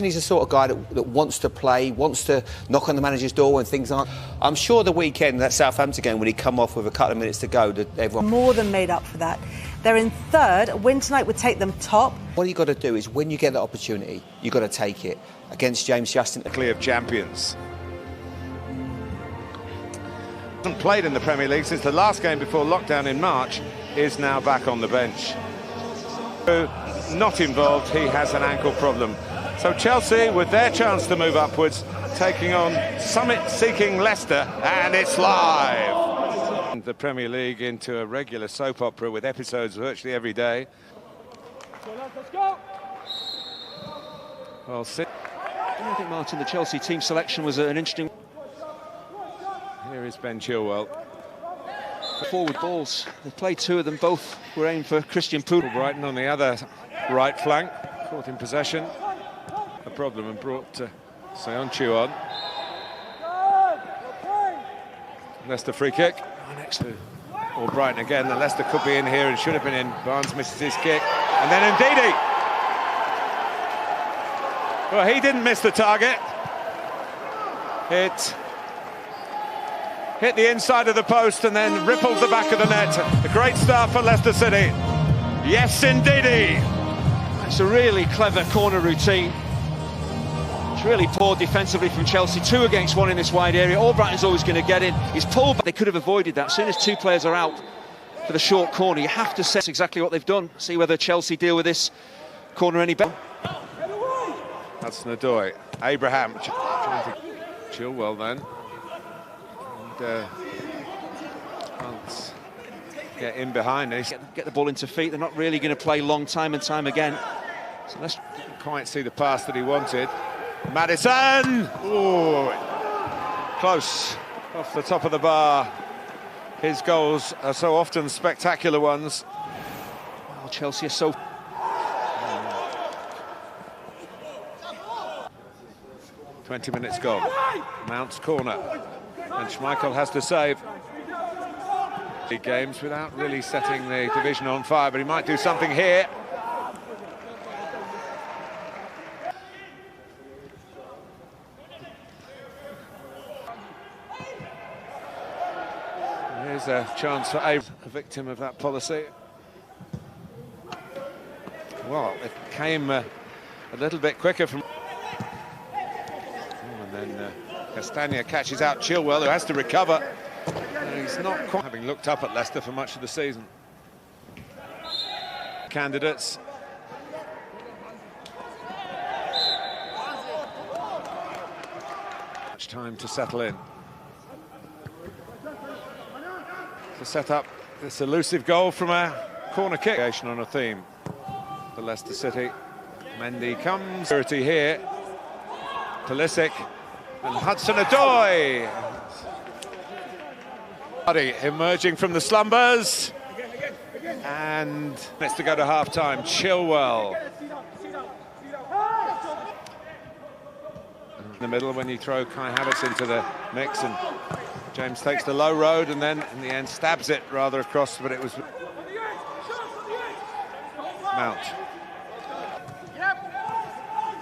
He's the sort of guy that wants to play, wants to knock on the manager's door when things aren't. I'm sure the weekend, that Southampton game, when he come off with a couple of minutes to go, that everyone... More than made up for that. They're in third. A win tonight would take them top. What you got to do is, when you get that opportunity, you've got to take it. Against James Justin. Clear of champions. Hasn't played in the Premier League since the last game before lockdown in March, is now back on the bench. Not involved, he has an ankle problem. So Chelsea, with their chance to move upwards, taking on summit-seeking Leicester, and it's live. The Premier League into a regular soap opera with episodes virtually every day. Let's go. Well, I think, Martin, the Chelsea team selection was an interesting... Here is Ben Chilwell. Forward balls. They played two of them, both were aimed for Christian Pulisic. Brighton on the other right flank, caught in possession. A problem and brought Sionchu on. Leicester free kick. Next to Or Brighton again, and Leicester could be in here and should have been in. Barnes misses his kick. And then Ndidi. Well, he didn't miss the target. It hit the inside of the post and then rippled the back of the net. A great start for Leicester City. Yes, indeedy. It's a really clever corner routine. It's really poor defensively from Chelsea. 2 against 1 in this wide area. All Brighton's always going to get in. He's pulled back. They could have avoided that. As soon as 2 players are out for the short corner, you have to set exactly what they've done. See whether Chelsea deal with this corner any better. That's Nadoy. Abraham. Chilwell then. And can't get in behind this. Get the ball into feet. They're not really going to play long time and time again. So let's quite see the pass that he wanted. Maddison! Ooh, close, off the top of the bar. His goals are so often spectacular ones. Well, Chelsea are so... 20 minutes gone. Mount's corner. And Schmeichel has to save. Big games without really setting the division on fire, but he might do something here. Here's a chance for a victim of that policy. Well, it came a little bit quicker from... And then Castagna catches out Chilwell, who has to recover. He's not quite having looked up at Leicester for much of the season. Candidates. Much time to settle in. To set up this elusive goal from a corner kick. On a theme for Leicester City. Mendy comes. Security here. Pulisic and Hudson-Odoi. Emerging from the slumbers. And it's to go to half-time. Chilwell. In the middle when you throw Kai Havertz into the mix, and James takes the low road and then in the end stabs it rather across, but it was Mount.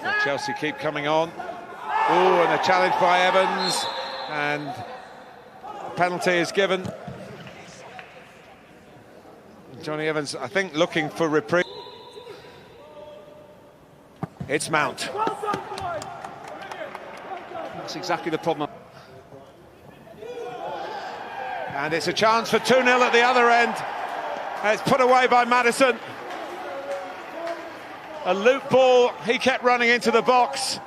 So Chelsea keep coming on. Oh, and a challenge by Evans, and penalty is given. Johnny Evans, I think, looking for reprieve. It's Mount. That's exactly the problem. And it's a chance for 2-0 at the other end. And it's put away by Maddison. A loop ball, he kept running into the box.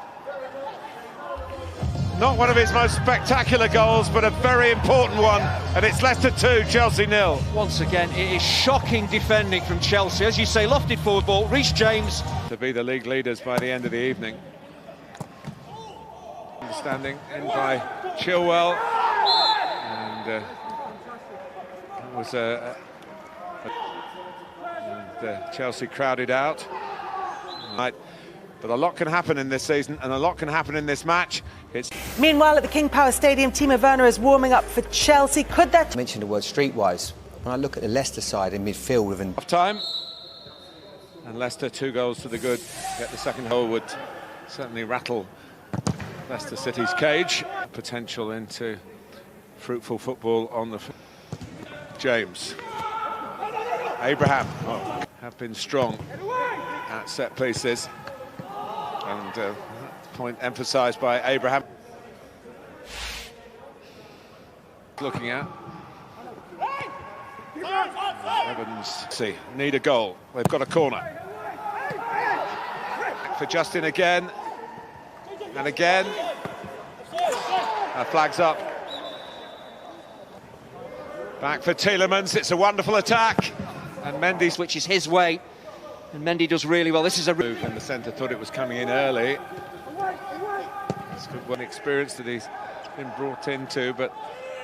Not one of his most spectacular goals, but a very important one. And it's Leicester 2, Chelsea 0. Once again, it is shocking defending from Chelsea. As you say, lofted forward ball, Reece James. To be the league leaders by the end of the evening. Standing in by Chilwell. And it was Chelsea crowded out. Right. But a lot can happen in this season, and a lot can happen in this match. Meanwhile, at the King Power Stadium, Timo Werner is warming up for Chelsea. Could that... I mentioned the word streetwise. When I look at the Leicester side in midfield with an... Half time. And Leicester 2 goals to the good. Get the second goal would certainly rattle Leicester City's cage. Potential into fruitful football on the James. Abraham have been strong at set pieces, and point emphasised by Abraham. Looking at Evans, need a goal. They've got a corner. For Justin again, and again. Flags up. Back for Tielemans. It's a wonderful attack, and Mendy Switches his way, and Mendy does really well. This is a move, and the centre thought it was coming in early. It's good one experience that he's been brought into, but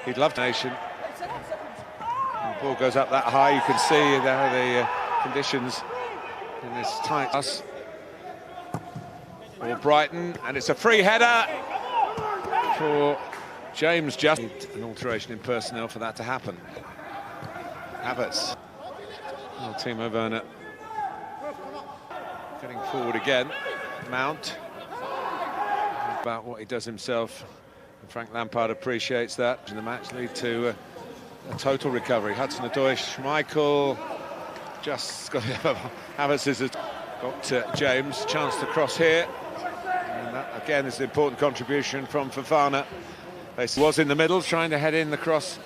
he'd love nation. And the ball goes up that high. You can see there the conditions in this tight bus. For Brighton, and it's a free header for James. Just an alteration in personnel for that to happen. Havertz. Oh, Timo Werner getting forward again. Mount. About what he does himself. And Frank Lampard appreciates that. And the match lead to a total recovery. Hudson-Odoi, Schmeichel. Just got Havertz has got James. Chance to cross here. And that again is an important contribution from Fofana. He was in the middle, trying to head in the cross.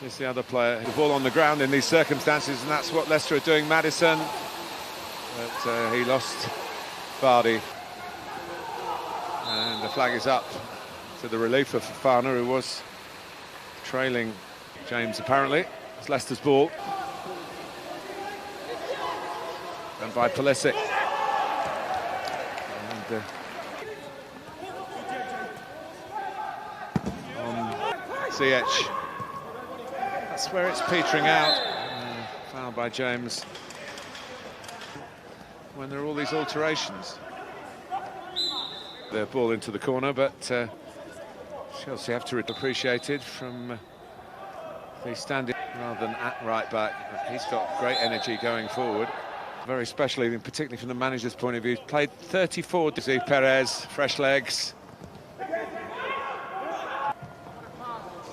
Here's the other player. The ball on the ground in these circumstances, and that's what Leicester are doing. Maddison, but he lost Vardy. And the flag is up to the relief of Fofana, who was trailing James, apparently. It's Leicester's ball. And by Pulisic. And, Ziyech. That's where it's petering out. Foul by James. When there are all these alterations. The ball into the corner, but Chelsea have to be appreciated from the standing rather than at right back. He's got great energy going forward. Very special, even particularly from the manager's point of view. Played 34. Perez, fresh legs.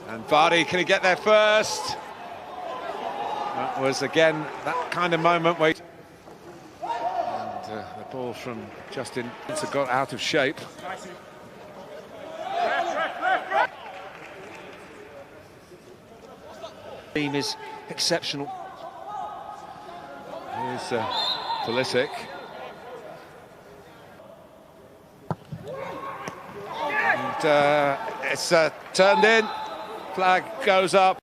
And Vardy, can he get there first? That was, again, that kind of moment where... And the ball from Justin got out of shape. Team is exceptional. Here's Pulisic. And it's turned in. Flag goes up.